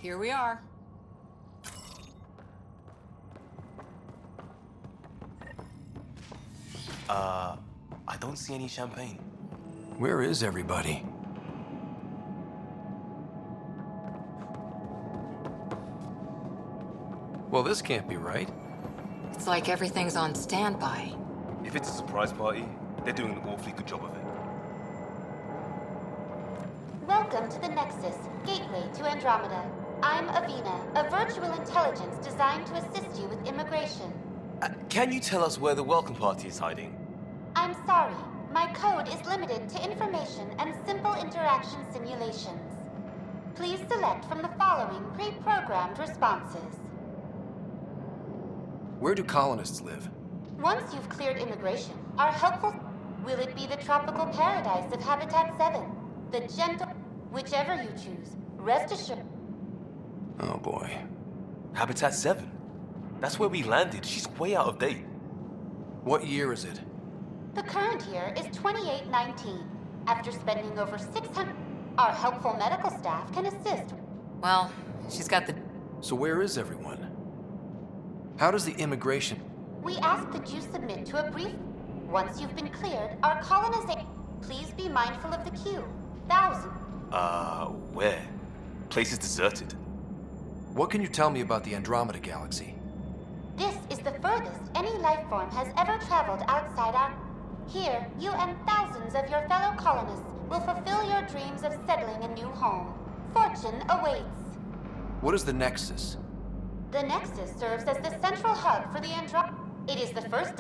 here we are. I don't see any champagne. Where is everybody? Well, this can't be right. It's like everything's on standby. If it's a surprise party, they're doing an awfully good job of it. Welcome to the Nexus, gateway to Andromeda. I'm Avina, a virtual intelligence designed to assist you with immigration. Can you tell us where the welcome party is hiding? I'm sorry, my code is limited to information and simple interaction simulations. Please select from the following pre-programmed responses. Where do colonists live? Once you've cleared immigration, our helpful... Will it be the tropical paradise of Habitat 7? The gentle... Whichever you choose, rest assured... Oh boy. Habitat 7? That's where we landed. She's way out of date. What year is it? The current year is 2819. After spending over 600... Our helpful medical staff can assist. Well, she's got the... So where is everyone? How does the immigration... We ask that you submit to a brief... Once you've been cleared, our colonization... Please be mindful of the queue. Where? Place is deserted. What can you tell me about the Andromeda Galaxy? This is the furthest any life form has ever traveled outside our... Here, you and thousands of your fellow colonists will fulfill your dreams of settling a new home. Fortune awaits. What is the Nexus? The Nexus serves as the central hub for the Andromeda. It is the first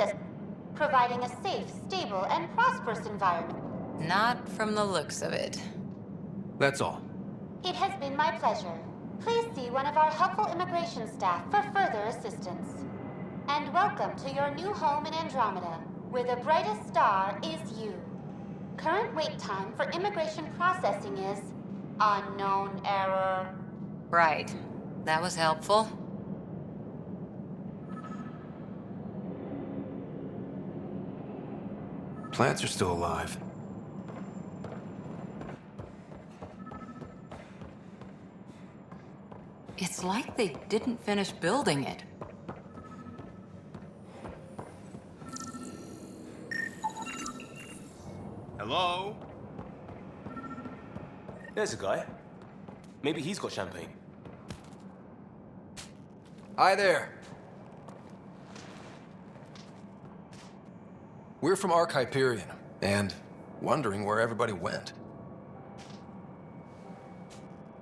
providing a safe, stable, and prosperous environment. Not from the looks of it. That's all. It has been my pleasure. Please see one of our helpful immigration staff for further assistance. And welcome to your new home in Andromeda, where the brightest star is you. Current wait time for immigration processing is unknown error. Right. That was helpful. Plants are still alive. It's like they didn't finish building it. Hello? There's a guy. Maybe he's got champagne. Hi there. We're from Ark Hyperion, and wondering where everybody went.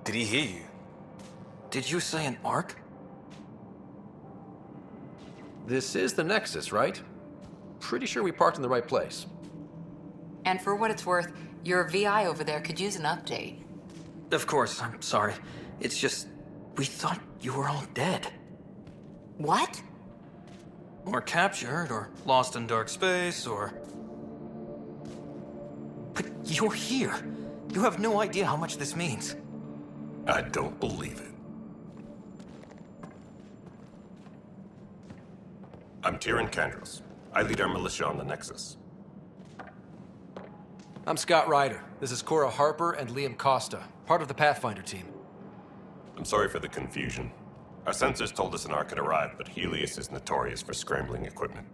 Did he hear you? Did you say an Ark? This is the Nexus, right? Pretty sure we parked in the right place. And for what it's worth, your VI over there could use an update. Of course, I'm sorry. It's just, we thought you were all dead. What? Or captured, or lost in dark space, or... But you're here. You have no idea how much this means. I don't believe it. I'm Tyrion Kandros. I lead our militia on the Nexus. I'm Scott Ryder. This is Cora Harper and Liam Costa, part of the Pathfinder team. I'm sorry for the confusion. Our sensors told us an Ark had arrived, but Helios is notorious for scrambling equipment.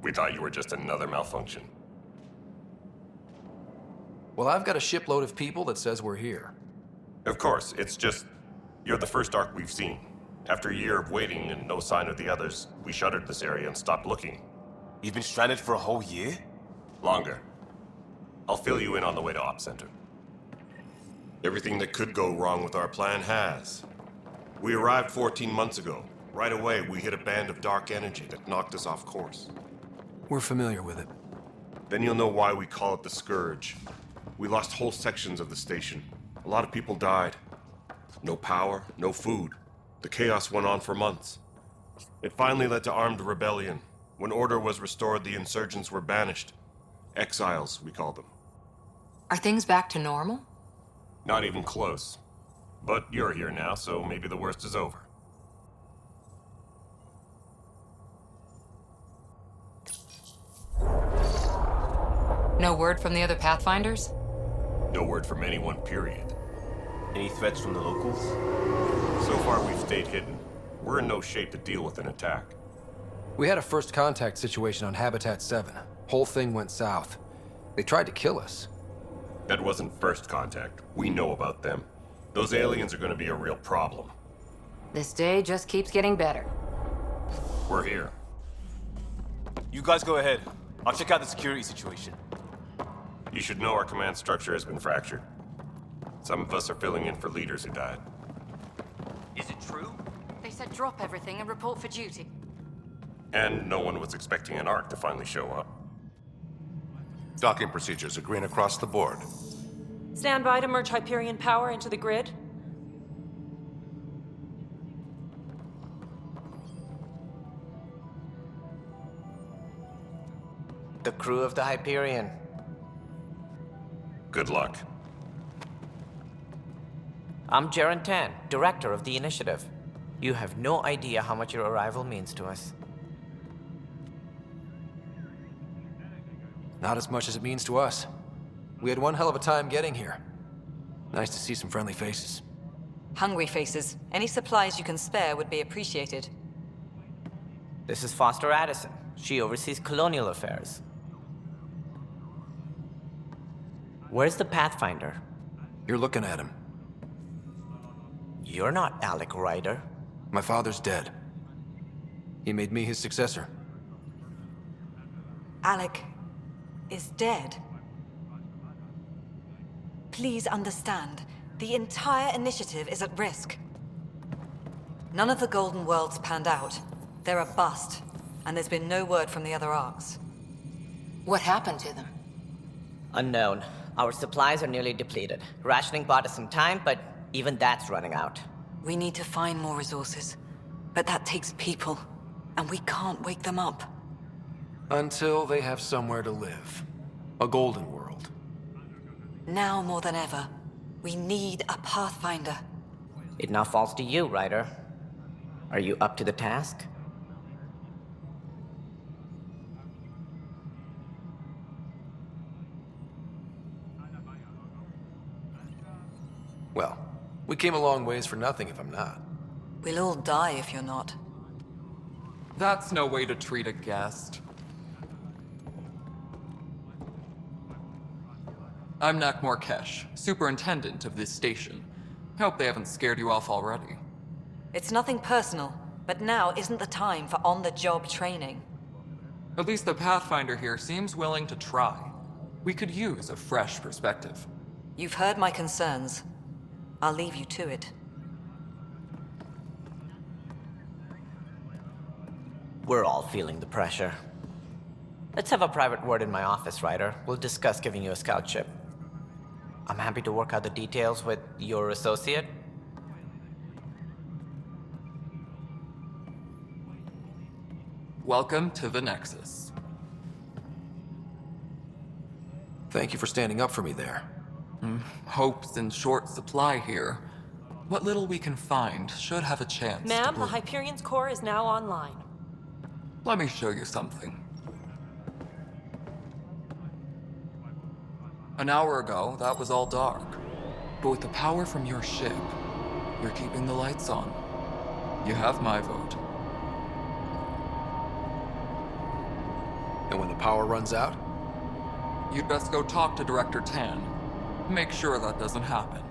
We thought you were just another malfunction. Well, I've got a shipload of people that says we're here. Of course, it's just... You're the first Ark we've seen. After a year of waiting and no sign of the others, we shuttered this area and stopped looking. You've been stranded for a whole year? Longer. I'll fill you in on the way to Op Center. Everything that could go wrong with our plan has. We arrived 14 months ago. Right away, we hit a band of dark energy that knocked us off course. We're familiar with it. Then you'll know why we call it the Scourge. We lost whole sections of the station. A lot of people died. No power, no food. The chaos went on for months. It finally led to armed rebellion. When order was restored, the insurgents were banished. Exiles, we call them. Are things back to normal? Not even close. But you're here now, so maybe the worst is over. No word from the other Pathfinders? No word from anyone, period. Any threats from the locals? So far, we've stayed hidden. We're in no shape to deal with an attack. We had a first contact situation on Habitat 7. Whole thing went south. They tried to kill us. That wasn't first contact. We know about them. Those aliens are going to be a real problem. This day just keeps getting better. We're here. You guys go ahead. I'll check out the security situation. You should know our command structure has been fractured. Some of us are filling in for leaders who died. Is it true? They said drop everything and report for duty. And no one was expecting an Ark to finally show up. Docking procedures are green across the board. Stand by to merge Hyperion power into the grid. The crew of the Hyperion. Good luck. I'm Jaren Tan, director of the initiative. You have no idea how much your arrival means to us. Not as much as it means to us. We had one hell of a time getting here. Nice to see some friendly faces. Hungry faces. Any supplies you can spare would be appreciated. This is Foster Addison. She oversees colonial affairs. Where's the Pathfinder? You're looking at him. You're not Alec Ryder. My father's dead. He made me his successor. Alec is dead. Please understand, the entire initiative is at risk. None of the Golden Worlds panned out. They're a bust, and there's been no word from the other arcs. What happened to them? Unknown. Our supplies are nearly depleted. Rationing bought us some time, but even that's running out. We need to find more resources, but that takes people, and we can't wake them up. Until they have somewhere to live. A golden world. Now more than ever, we need a Pathfinder. It now falls to you, Ryder. Are you up to the task? Well, we came a long ways for nothing if I'm not. We'll all die if you're not. That's no way to treat a guest. I'm Nak Morkesh, superintendent of this station. Hope they haven't scared you off already. It's nothing personal, but now isn't the time for on-the-job training. At least the Pathfinder here seems willing to try. We could use a fresh perspective. You've heard my concerns. I'll leave you to it. We're all feeling the pressure. Let's have a private word in my office, Ryder. We'll discuss giving you a scout ship. I'm happy to work out the details with your associate. Welcome to the Nexus. Thank you for standing up for me there. Hope's in short supply here. What little we can find should have a chance to Ma'am, the bloom. Hyperion's core is now online. Let me show you something. An hour ago, that was all dark. But with the power from your ship, you're keeping the lights on. You have my vote. And when the power runs out? You'd best go talk to Director Tan. Make sure that doesn't happen.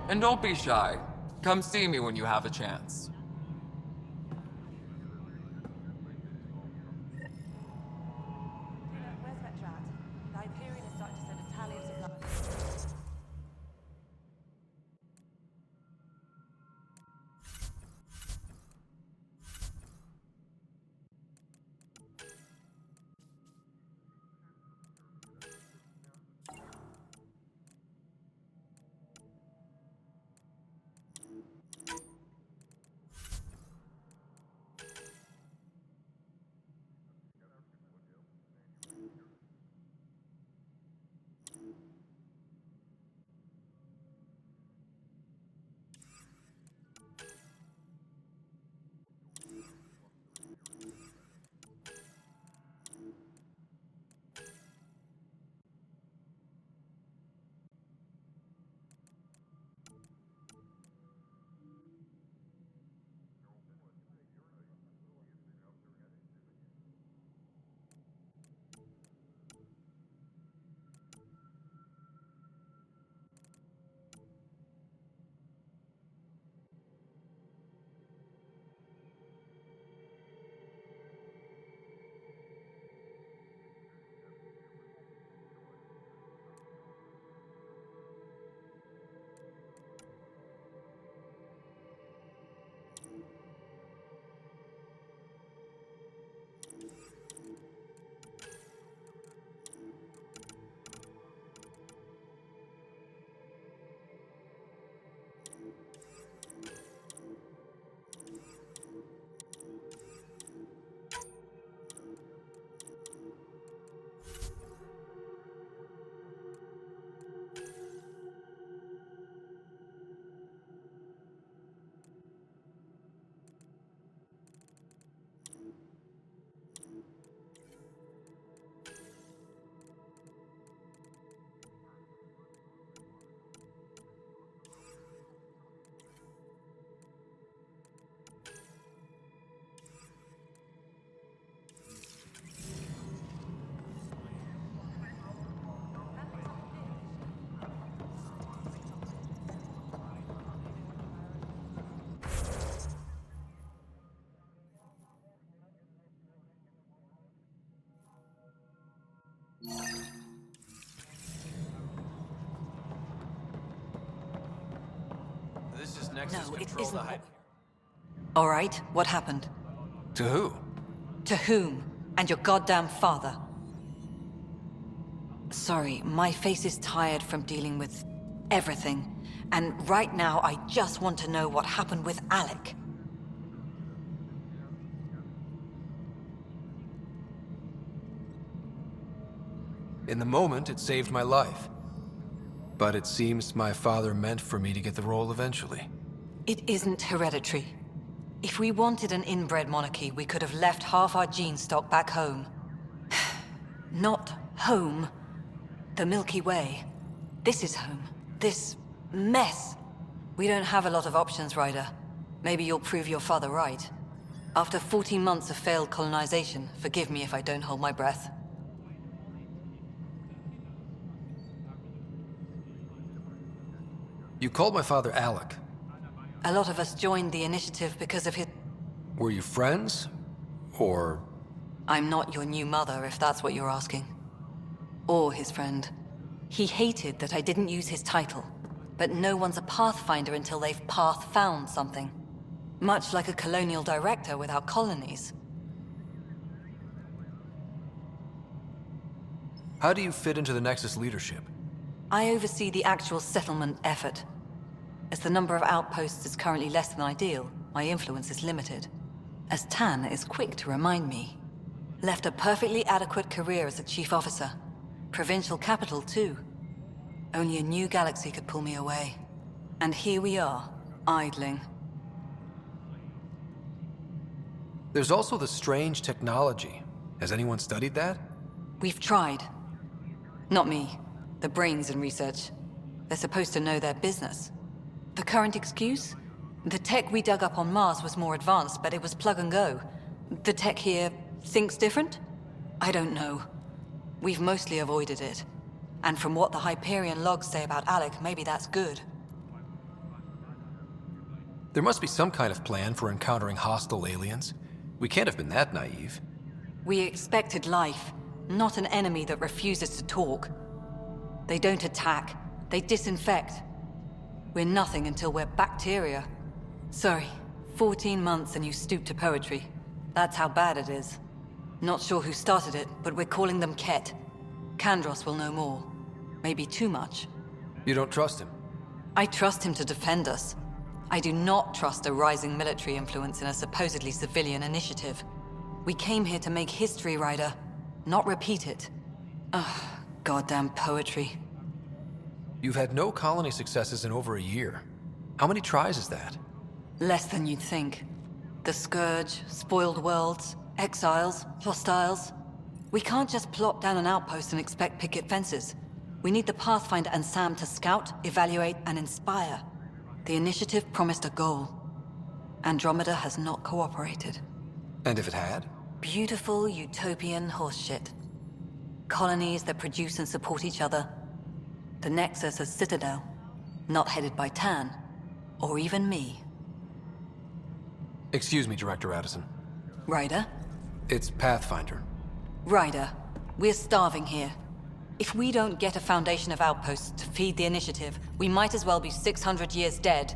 And don't be shy. Come see me when you have a chance. Where's Vetrat? The Hyperion is starting to send a tally of supplies. This is Nexus No, it control isn't. the hype. All right, what happened? To who? To whom? And your goddamn father. Sorry, my face is tired from dealing with everything. And right now, I just want to know what happened with Alec. In the moment, it saved my life. But it seems my father meant for me to get the role eventually. It isn't hereditary. If we wanted an inbred monarchy, we could have left half our gene stock back home. Not home. The Milky Way. This is home. This mess. We don't have a lot of options, Ryder. Maybe you'll prove your father right. After 14 months of failed colonization, forgive me if I don't hold my breath. You called my father Alec. A lot of us joined the initiative because of his... Were you friends? Or... I'm not your new mother, if that's what you're asking. Or his friend. He hated that I didn't use his title. But no one's a pathfinder until they've path-found something. Much like a colonial director without colonies. How do you fit into the Nexus leadership? I oversee the actual settlement effort. As the number of outposts is currently less than ideal, my influence is limited. As Tan is quick to remind me. Left a perfectly adequate career as a chief officer. Provincial capital, too. Only a new galaxy could pull me away. And here we are, idling. There's also the strange technology. Has anyone studied that? We've tried. Not me. The brains in research. They're supposed to know their business. The current excuse? The tech we dug up on Mars was more advanced, but it was plug and go. The tech here thinks different? I don't know. We've mostly avoided it. And from what the Hyperion logs say about Alec, maybe that's good. There must be some kind of plan for encountering hostile aliens. We can't have been that naive. We expected life, not an enemy that refuses to talk. They don't attack, they disinfect. We're nothing until we're bacteria. Sorry, 14 months and you stoop to poetry. That's how bad it is. Not sure who started it, but we're calling them Ket. Kandros will know more. Maybe too much. You don't trust him? I trust him to defend us. I do not trust a rising military influence in a supposedly civilian initiative. We came here to make history, Ryder, not repeat it. Ugh, goddamn poetry. You've had no colony successes in over a year. How many tries is that? Less than you'd think. The Scourge, spoiled worlds, exiles, hostiles. We can't just plop down an outpost and expect picket fences. We need the Pathfinder and Sam to scout, evaluate, and inspire. The initiative promised a goal. Andromeda has not cooperated. And if it had? Beautiful utopian horseshit. Colonies that produce and support each other. The Nexus as Citadel, not headed by Tan, or even me. Excuse me, Director Addison. Ryder? It's Pathfinder. Ryder, we're starving here. If we don't get a foundation of outposts to feed the initiative, we might as well be 600 years dead.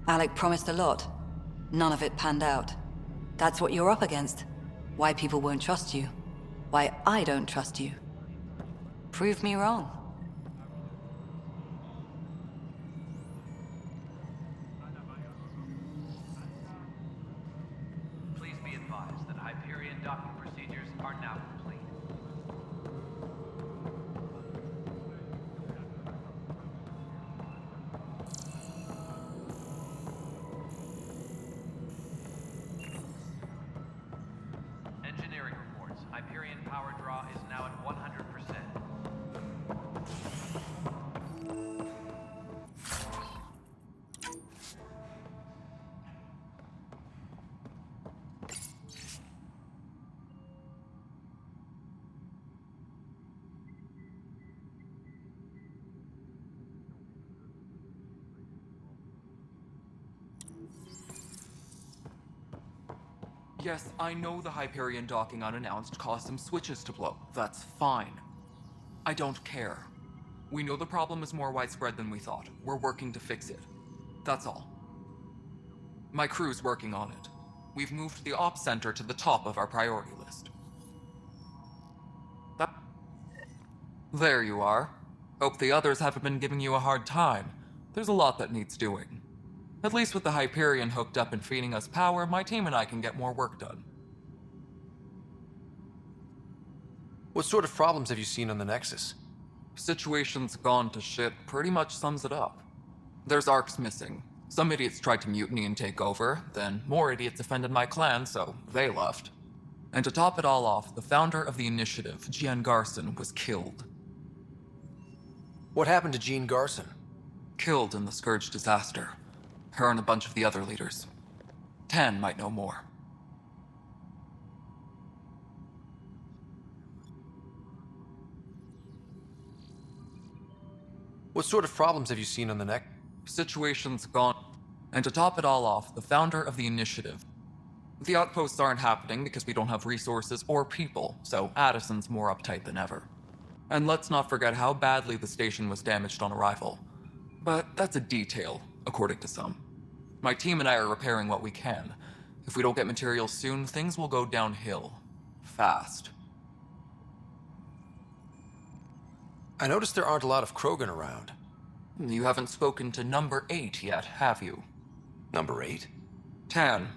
Alec promised a lot. None of it panned out. That's what you're up against. Why people won't trust you. Why I don't trust you. Prove me wrong. Please be advised that Hyperion docking procedures are now complete. Engineering reports. Hyperion power draw is now at 100%. Yes, I know the Hyperion docking unannounced caused some switches to blow. That's fine. I don't care. We know the problem is more widespread than we thought. We're working to fix it. That's all. My crew's working on it. We've moved the ops center to the top of our priority list. There you are. Hope the others haven't been giving you a hard time. There's a lot that needs doing. At least with the Hyperion hooked up and feeding us power, my team and I can get more work done. What sort of problems have you seen on the Nexus? Situation's gone to shit pretty much sums it up. There's arcs missing. Some idiots tried to mutiny and take over, then more idiots offended my clan, so they left. And to top it all off, the founder of the initiative, Jean Garson, was killed. What happened to Jean Garson? Killed in the Scourge disaster. Her and a bunch of the other leaders. Tan might know more. What sort of problems have you seen on the Nexus? Situation's gone. And to top it all off, the founder of the initiative. The outposts aren't happening because we don't have resources or people, so Addison's more uptight than ever. And let's not forget how badly the station was damaged on arrival. But that's a detail, according to some. My team and I are repairing what we can. If we don't get materials soon, things will go downhill. Fast. I noticed there aren't a lot of Krogan around. You haven't spoken to number 8 yet, have you? Number 8? Tan.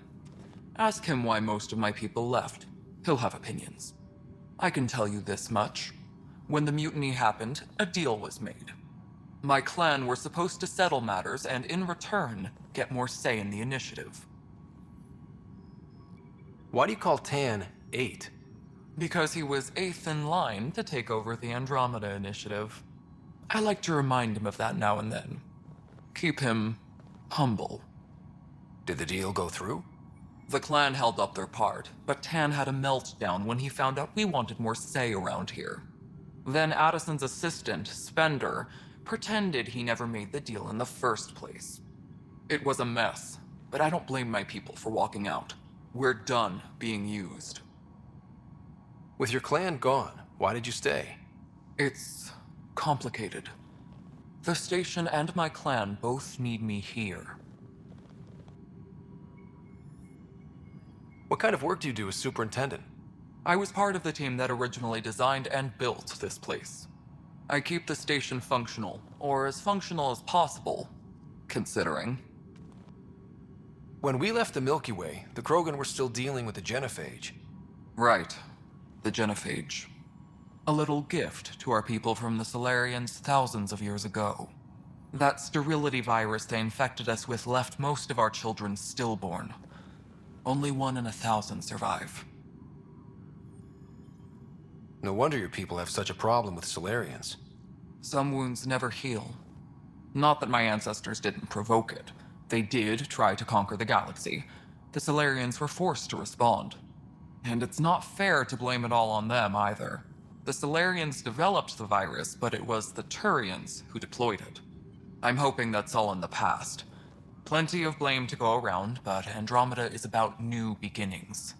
Ask him why most of my people left. He'll have opinions. I can tell you this much. When the mutiny happened, a deal was made. My clan were supposed to settle matters and, in return, get more say in the initiative. Why do you call Tan 8? Because he was 8th in line to take over the Andromeda initiative. I like to remind him of that now and then. Keep him humble. Did the deal go through? The clan held up their part, but Tan had a meltdown when he found out we wanted more say around here. Then Addison's assistant, Spender, pretended he never made the deal in the first place. It was a mess, but I don't blame my people for walking out. We're done being used. With your clan gone, why did you stay? It's complicated. The station and my clan both need me here. What kind of work do you do as superintendent? I was part of the team that originally designed and built this place. I keep the station functional, or as functional as possible, considering. When we left the Milky Way, the Krogan were still dealing with the genophage. Right. The genophage. A little gift to our people from the Solarians thousands of years ago. That sterility virus they infected us with left most of our children stillborn. Only 1 in 1,000 survive. No wonder your people have such a problem with Solarians. Some wounds never heal. Not that my ancestors didn't provoke it. They did try to conquer the galaxy. The Solarians were forced to respond. And it's not fair to blame it all on them either. The Solarians developed the virus, but it was the Turians who deployed it. I'm hoping that's all in the past. Plenty of blame to go around, but Andromeda is about new beginnings.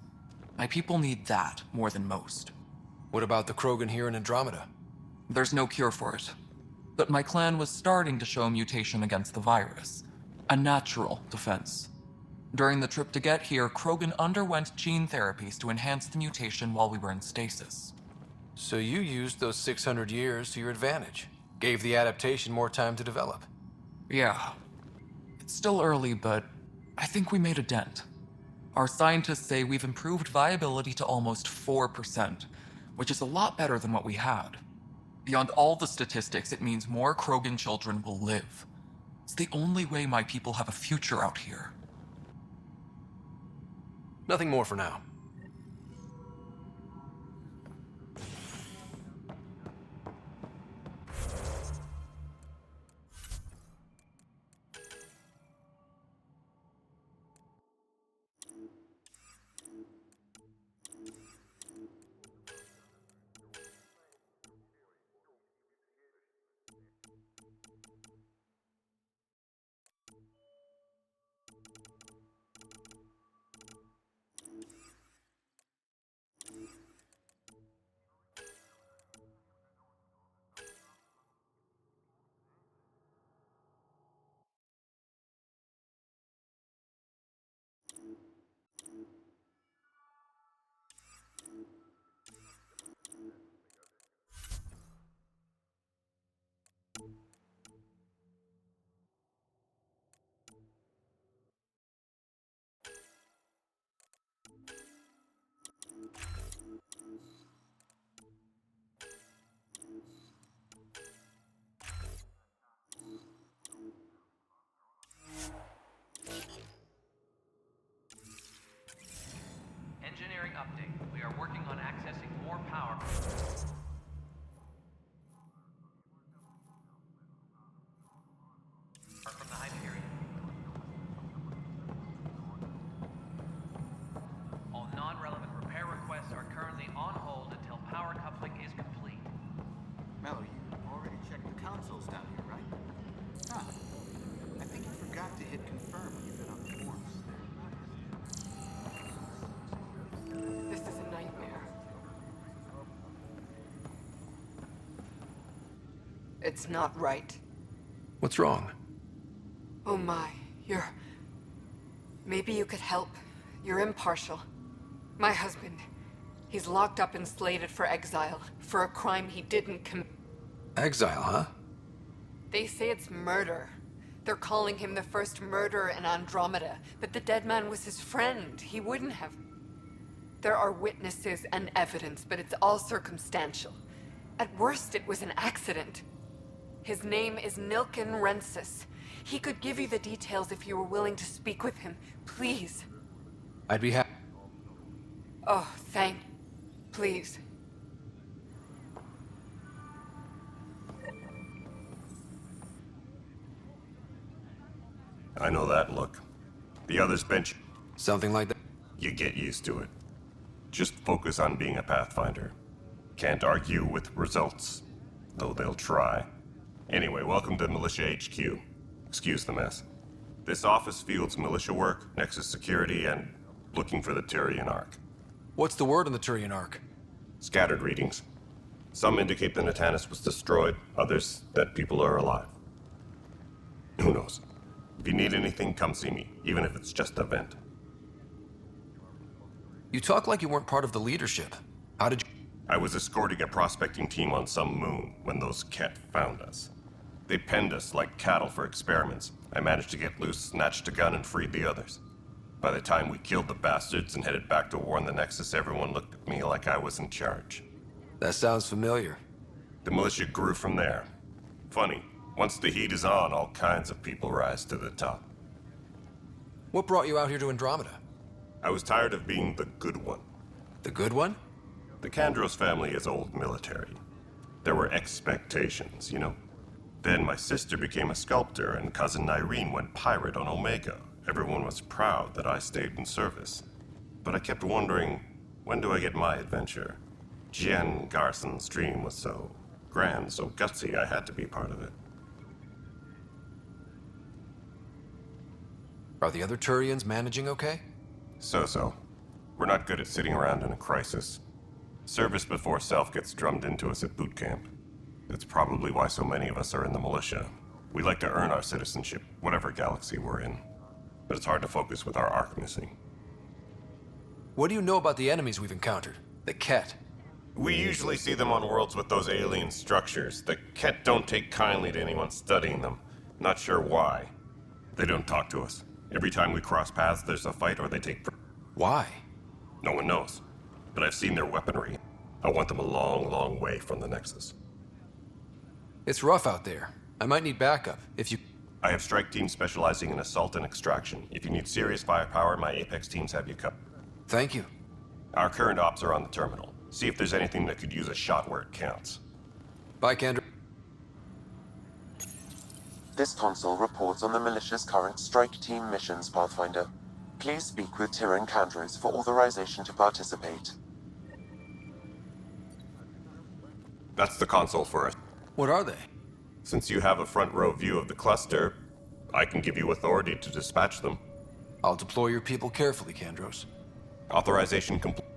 My people need that more than most. What about the Krogan here in Andromeda? There's no cure for it. But my clan was starting to show mutation against the virus. A natural defense. During the trip to get here, Krogan underwent gene therapies to enhance the mutation while we were in stasis. So you used those 600 years to your advantage. Gave the adaptation more time to develop. Yeah. It's still early, but I think we made a dent. Our scientists say we've improved viability to almost 4%, which is a lot better than what we had. Beyond all the statistics, it means more Krogan children will live. It's the only way my people have a future out here. Nothing more for now. It's not right. What's wrong? Oh my, you're... Maybe you could help. You're impartial. My husband, he's locked up and slated for exile for a crime he didn't commit. Exile, huh? They say it's murder. They're calling him the first murderer in Andromeda, but the dead man was his friend. He wouldn't have... There are witnesses and evidence, but it's all circumstantial. At worst, it was an accident. His name is Nilken Rensis. He could give you the details if you were willing to speak with him. Please. I'd be happy. Oh, thank... Please. I know that look. The others bench. Something like that. You get used to it. Just focus on being a Pathfinder. Can't argue with results, though they'll try. Anyway, welcome to Militia HQ. Excuse the mess. This office fields militia work, Nexus security, and looking for the Turian Ark. What's the word on the Turian Ark? Scattered readings. Some indicate the Natanus was destroyed, others that people are alive. Who knows? If you need anything, come see me, even if it's just a vent. You talk like you weren't part of the leadership. How did you... I was escorting a prospecting team on some moon when those Ket found us. They penned us like cattle for experiments. I managed to get loose, snatched a gun, and freed the others. By the time we killed the bastards and headed back to warn the Nexus, everyone looked at me like I was in charge. That sounds familiar. The militia grew from there. Funny, once the heat is on, all kinds of people rise to the top. What brought you out here to Andromeda? I was tired of being the good one. The good one? The Kandros family is old military. There were expectations, you know? Then my sister became a sculptor and cousin Irene went pirate on Omega. Everyone was proud that I stayed in service. But I kept wondering, when do I get my adventure? Jen Garson's dream was so grand, so gutsy, I had to be part of it. Are the other Turians managing okay? So-so. We're not good at sitting around in a crisis. Service before self gets drummed into us at boot camp. That's probably why so many of us are in the militia. We like to earn our citizenship, whatever galaxy we're in. But it's hard to focus with our arc missing. What do you know about the enemies we've encountered? The Ket? We usually see them on worlds with those alien structures. The Ket don't take kindly to anyone studying them. Not sure why. They don't talk to us. Every time we cross paths, there's a fight or they take... Why? No one knows. But I've seen their weaponry. I want them a long, long way from the Nexus. It's rough out there. I might need backup, if you... I have strike teams specializing in assault and extraction. If you need serious firepower, my Apex teams have you covered. Thank you. Our current ops are on the terminal. See if there's anything that could use a shot where it counts. Bye, Kendra. This console reports on the militia's current strike team missions, Pathfinder. Please speak with Tyrion Kandros for authorization to participate. That's the console for us. What are they? Since you have a front row view of the cluster, I can give you authority to dispatch them. I'll deploy your people carefully, Kandros. Authorization complete.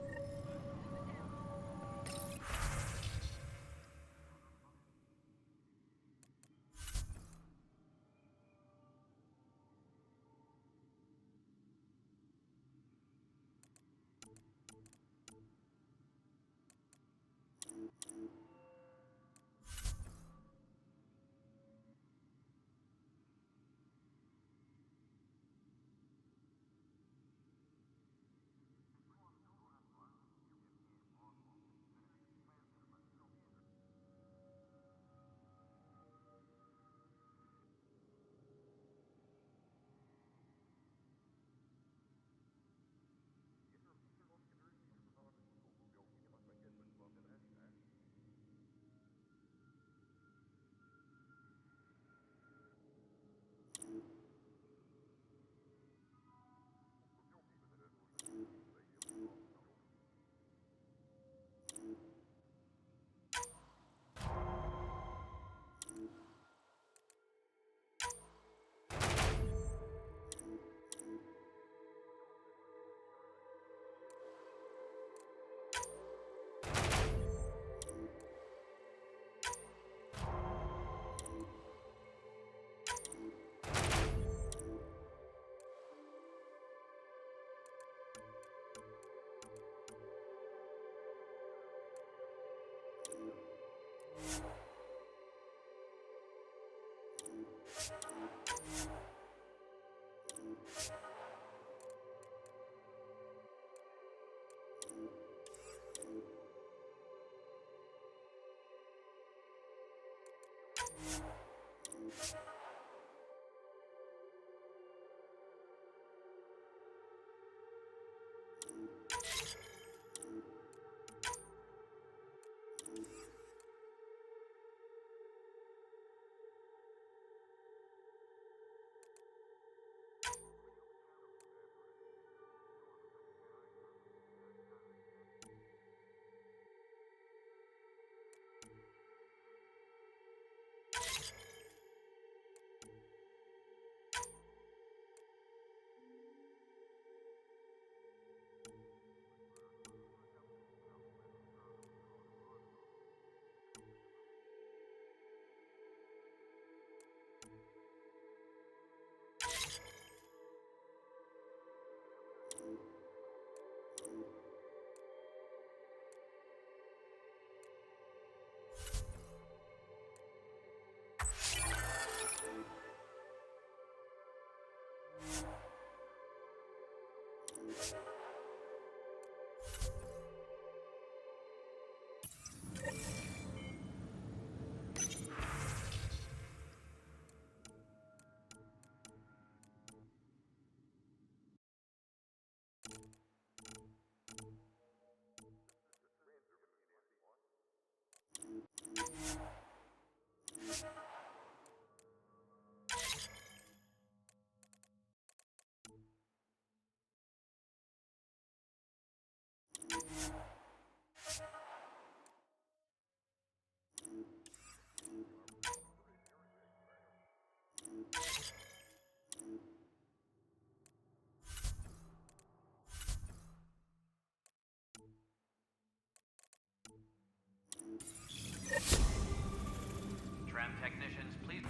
Tram technicians, please.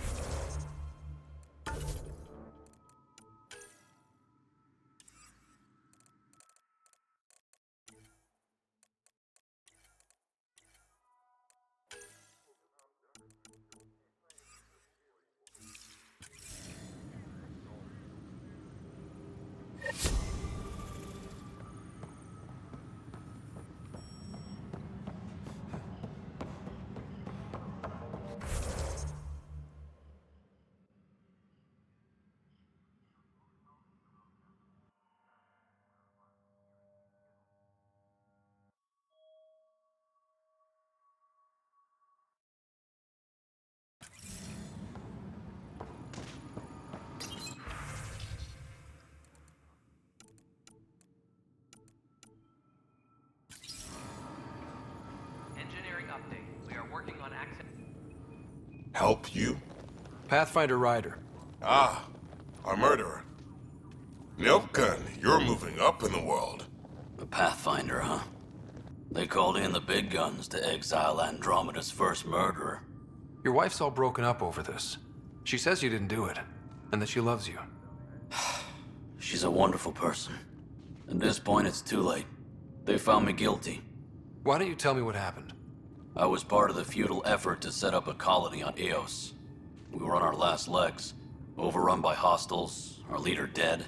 Engineering update. We are working on access. Help you? Pathfinder Ryder. Ah, a murderer. Nilpkin, you're moving up in the world. A Pathfinder, huh? They called in the big guns to exile Andromeda's first murderer. Your wife's all broken up over this. She says you didn't do it, and that she loves you. She's a wonderful person. At this point, it's too late. They found me guilty. Why don't you tell me what happened? I was part of the futile effort to set up a colony on Eos. We were on our last legs, overrun by hostiles, our leader dead.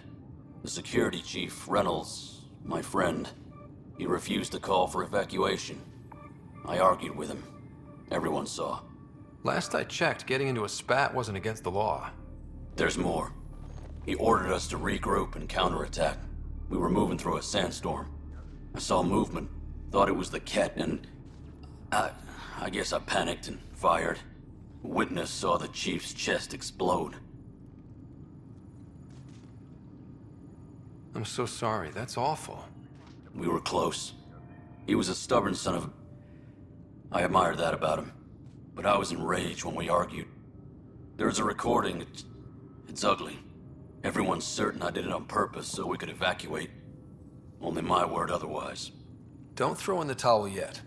The security chief, Reynolds, my friend, he refused to call for evacuation. I argued with him. Everyone saw. Last I checked, getting into a spat wasn't against the law. There's more. He ordered us to regroup and counterattack. We were moving through a sandstorm. I saw movement, thought it was the Ket, and I guess I panicked and fired. Witness saw the chief's chest explode. I'm so sorry, that's awful. We were close. He was a stubborn son of... I admired that about him. But I was enraged when we argued. There's a recording. It's ugly. Everyone's certain I did it on purpose so we could evacuate. Only my word otherwise. Don't throw in the towel yet.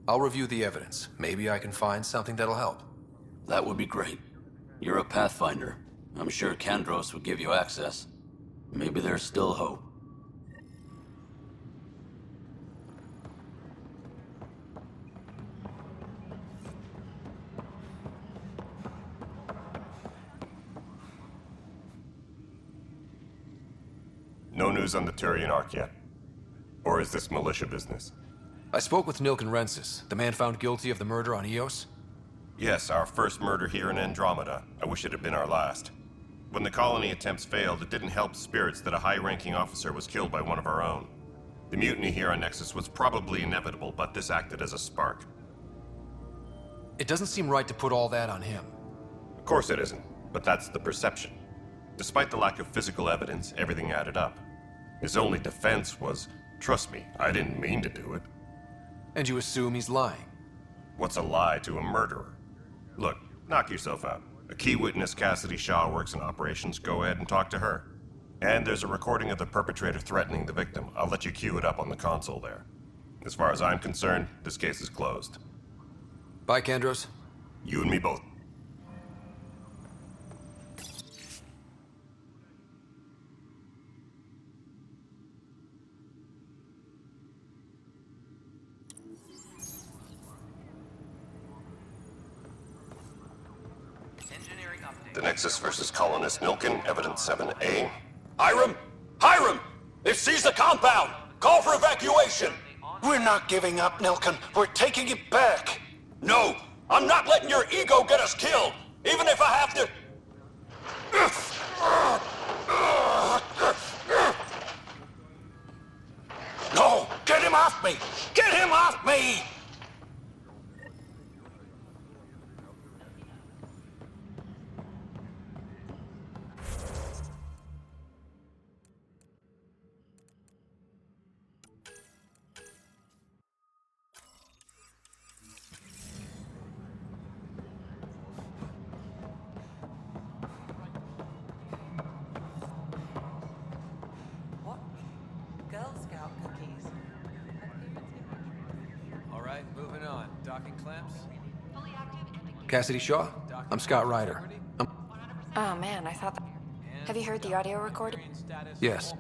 I'll review the evidence. Maybe I can find something that'll help. That would be great. You're a Pathfinder. I'm sure Kandros would give you access. Maybe there's still hope. No news on the Turian Ark yet? Or is this militia business? I spoke with Nilk and Rensis, the man found guilty of the murder on Eos. Yes, our first murder here in Andromeda. I wish it had been our last. When the colony attempts failed, it didn't help spirits that a high-ranking officer was killed by one of our own. The mutiny here on Nexus was probably inevitable, but this acted as a spark. It doesn't seem right to put all that on him. Of course it isn't, but that's the perception. Despite the lack of physical evidence, everything added up. His only defense was, trust me, I didn't mean to do it. And you assume he's lying? What's a lie to a murderer? Look, knock yourself out. A key witness, Cassidy Shaw, works in operations. Go ahead and talk to her. And there's a recording of the perpetrator threatening the victim. I'll let you cue it up on the console there. As far as I'm concerned, this case is closed. Bye, Kandros. You and me both. The Nexus versus colonist Nilkin, evidence 7A. Hiram! Hiram! They've seized the compound! Call for evacuation! We're not giving up, Nilkin. We're taking it back. No! I'm not letting your ego get us killed! Even if I have to... No! Get him off me! Get him off me! What? Girl Scout cookies. All right, moving on. Docking clamps? Cassidy Shaw? I'm Scott Ryder. Oh man, I thought that... Have you heard the audio recording? Yes.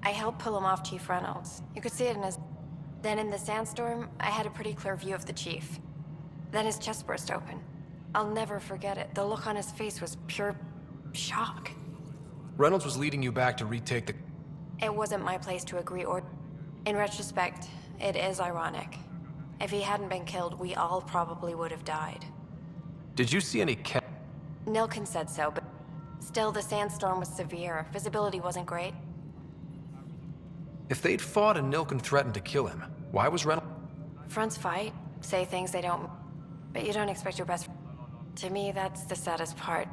I helped pull him off Chief Reynolds. You could see it in his... Then in the sandstorm, I had a pretty clear view of the chief. Then his chest burst open. I'll never forget it. The look on his face was pure shock. Reynolds was leading you back to retake the... It wasn't my place to agree or... In retrospect, it is ironic. If he hadn't been killed, we all probably would have died. Did you see any Nilkin said so, but... Still, the sandstorm was severe. Visibility wasn't great. If they'd fought and Nilkin threatened to kill him, why was Reynolds... Fronts fight, say things they don't... But you don't expect your best... To me, that's the saddest part.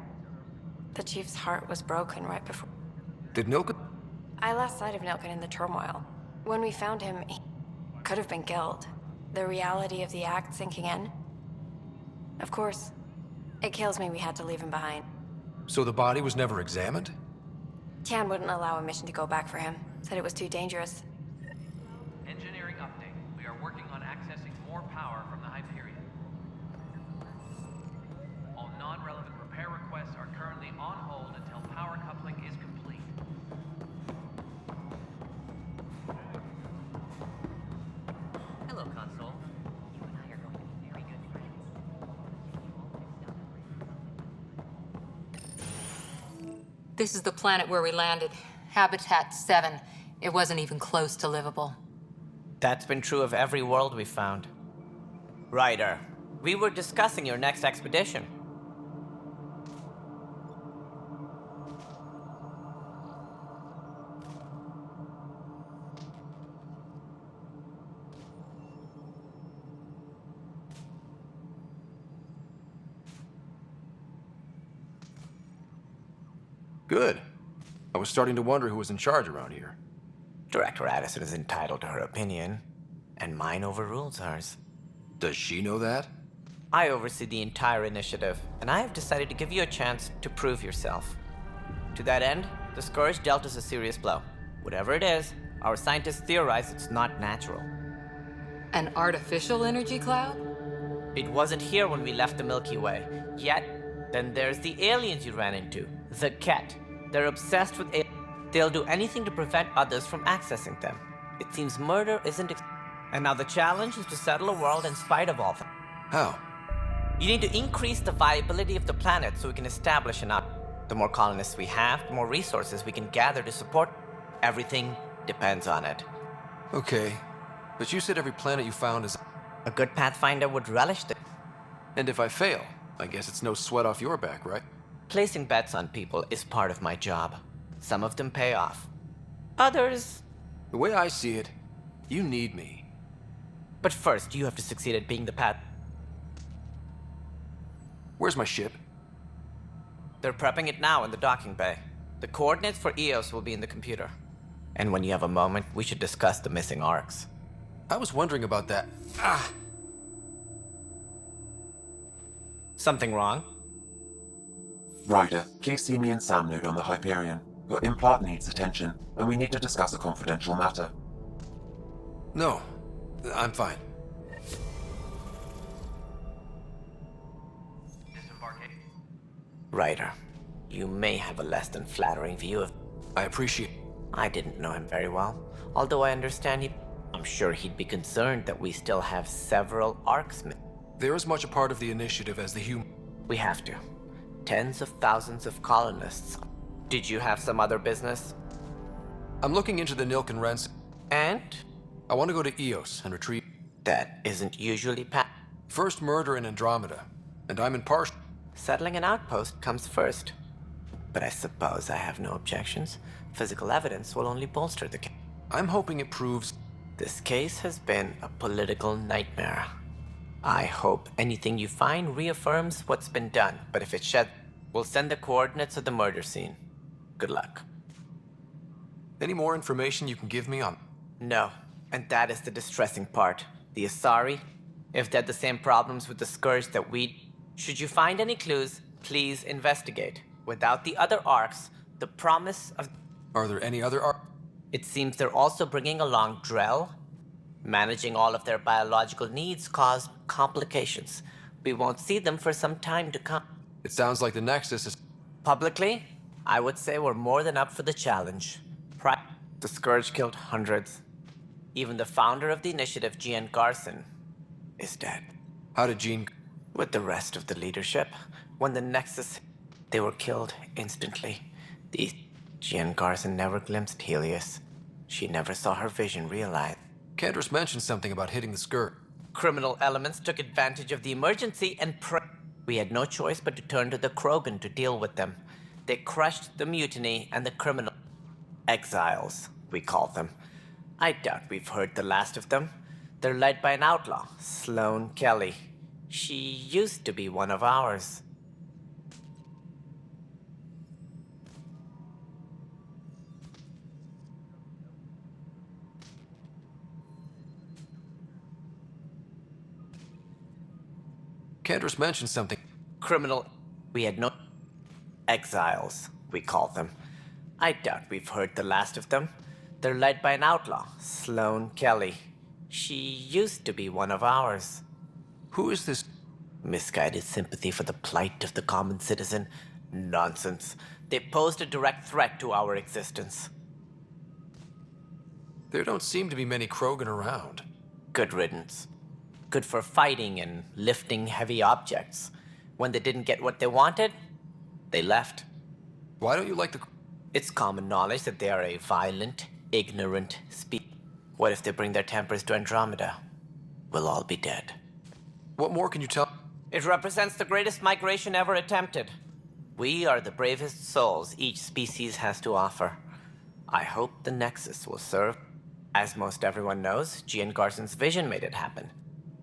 The chief's heart was broken right before... Did Nilkin... I lost sight of Nilkin in the turmoil. When we found him, he could have been killed. The reality of the act sinking in. Of course, it kills me we had to leave him behind. So the body was never examined? Tian wouldn't allow a mission to go back for him. Said it was too dangerous. Engineering update. We are working on accessing more power from the Hyperion. All non-relevant repair requests are currently on hold until power coupling is complete. Hello, console. You and I are going to be very good friends. This is the planet where we landed. Habitat 7. It wasn't even close to livable. That's been true of every world we've found. Ryder, we were discussing your next expedition. Good. I was starting to wonder who was in charge around here. Director Addison is entitled to her opinion, and mine overrules hers. Does she know that? I oversee the entire initiative, and I have decided to give you a chance to prove yourself. To that end, the Scourge dealt us a serious blow. Whatever it is, our scientists theorize it's not natural. An artificial energy cloud? It wasn't here when we left the Milky Way. Yet, then there's the aliens you ran into, the Ket. They're obsessed with They'll do anything to prevent others from accessing them. It seems murder isn't... And now the challenge is to settle a world in spite of all that. How? You need to increase the viability of the planet so we can establish enough. The more colonists we have, the more resources we can gather to support. Everything depends on it. Okay, but you said every planet you found is... A good Pathfinder would relish it. And if I fail, I guess it's no sweat off your back, right? Placing bets on people is part of my job. Some of them pay off. Others... The way I see it, you need me. But first, you have to succeed at being the Path... Where's my ship? They're prepping it now in the docking bay. The coordinates for EOS will be in the computer. And when you have a moment, we should discuss the missing arcs. I was wondering about that. Something wrong? Ryder, please see me and Sam node on the Hyperion. Your implant needs attention, and we need to discuss a confidential matter. No, I'm fine. Ryder, you may have a less than flattering view of... I appreciate... I didn't know him very well, although I understand I'm sure he'd be concerned that we still have several arcs. They're as much a part of the initiative as the human... We have to. Tens of thousands of colonists. Did you have some other business? I'm looking into the Nilk and Rents. And? I want to go to EOS and retrieve... That isn't usually First murder in Andromeda, and I'm in partial... Settling an outpost comes first. But I suppose I have no objections. Physical evidence will only bolster the case. I'm hoping it proves... This case has been a political nightmare. I hope anything you find reaffirms what's been done, but if it's we'll send the coordinates of the murder scene. Good luck. Any more information you can give me on... No, and that is the distressing part. The Asari, if they had the same problems with the Scourge that we... Should you find any clues, please investigate. Without the other arcs, the promise of... Are there any other arcs? It seems they're also bringing along Drell. Managing all of their biological needs caused complications. We won't see them for some time to come. It sounds like the Nexus is... Publicly, I would say we're more than up for the challenge. The Scourge killed hundreds. Even the founder of the initiative, Jean Garson, is dead. How did Jean... With the rest of the leadership. When the Nexus... They were killed instantly. Jean Garson never glimpsed Helios. She never saw her vision realized. Cantor's mentioned something about hitting the skirt. Criminal elements took advantage of the emergency and we had no choice but to turn to the Krogan to deal with them. They crushed the mutiny and the criminal... Exiles, we call them. I doubt we've heard the last of them. They're led by an outlaw, Sloane Kelly. She used to be one of ours. Cantor's mentioned something. Criminal... We had no... Exiles, we call them. I doubt we've heard the last of them. They're led by an outlaw, Sloane Kelly. She used to be one of ours. Who is this? Misguided sympathy for the plight of the common citizen? Nonsense. They posed a direct threat to our existence. There don't seem to be many Krogan around. Good riddance. Good for fighting and lifting heavy objects. When they didn't get what they wanted, they left. Why don't you like the... It's common knowledge that they are a violent, ignorant species. What if they bring their tempers to Andromeda? We'll all be dead. What more can you tell? It represents the greatest migration ever attempted. We are the bravest souls each species has to offer. I hope the Nexus will serve. As most everyone knows, Jean Garson's vision made it happen.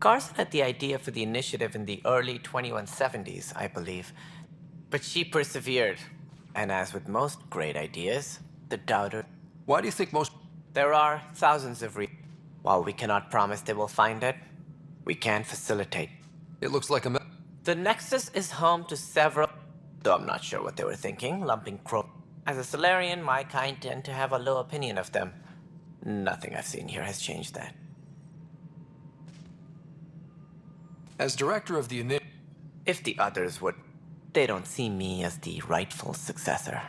Garson had the idea for the initiative in the early 2170s, I believe. But she persevered. And as with most great ideas, the doubter... Why do you think most... There are thousands of While we cannot promise they will find it, we can facilitate. It looks like a... The Nexus is home to several... Though I'm not sure what they were thinking, lumping As a Solarian, my kind tend to have a low opinion of them. Nothing I've seen here has changed that. As director of the initiative... If the others would... They don't see me as the rightful successor.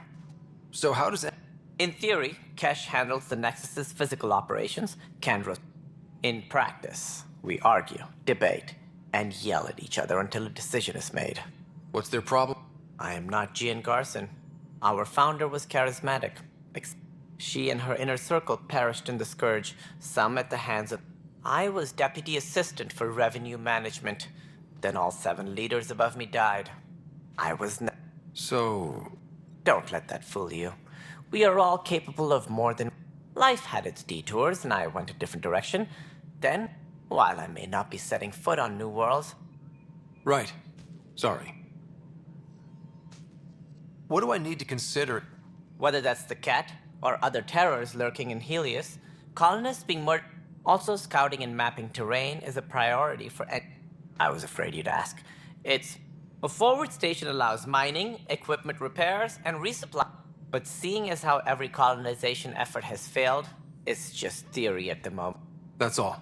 So how does that... In theory, Kesh handles the Nexus's physical operations, Kandros... In practice, we argue, debate, and yell at each other until a decision is made. What's their problem? I am not Jean Garson. Our founder was charismatic. She and her inner circle perished in the Scourge, some at the hands of... I was deputy assistant for revenue management. Then all 7 leaders above me died. I was So... Don't let that fool you. We are all capable of more than... Life had its detours, and I went a different direction. Then, while I may not be setting foot on new worlds... Right. Sorry. What do I need to consider? Whether that's the cat, or other terrors lurking in Helios, colonists being murdered... Also, scouting and mapping terrain is a priority for... I was afraid you'd ask. It's... A forward station allows mining, equipment repairs, and resupply. But seeing as how every colonization effort has failed, it's just theory at the moment. That's all.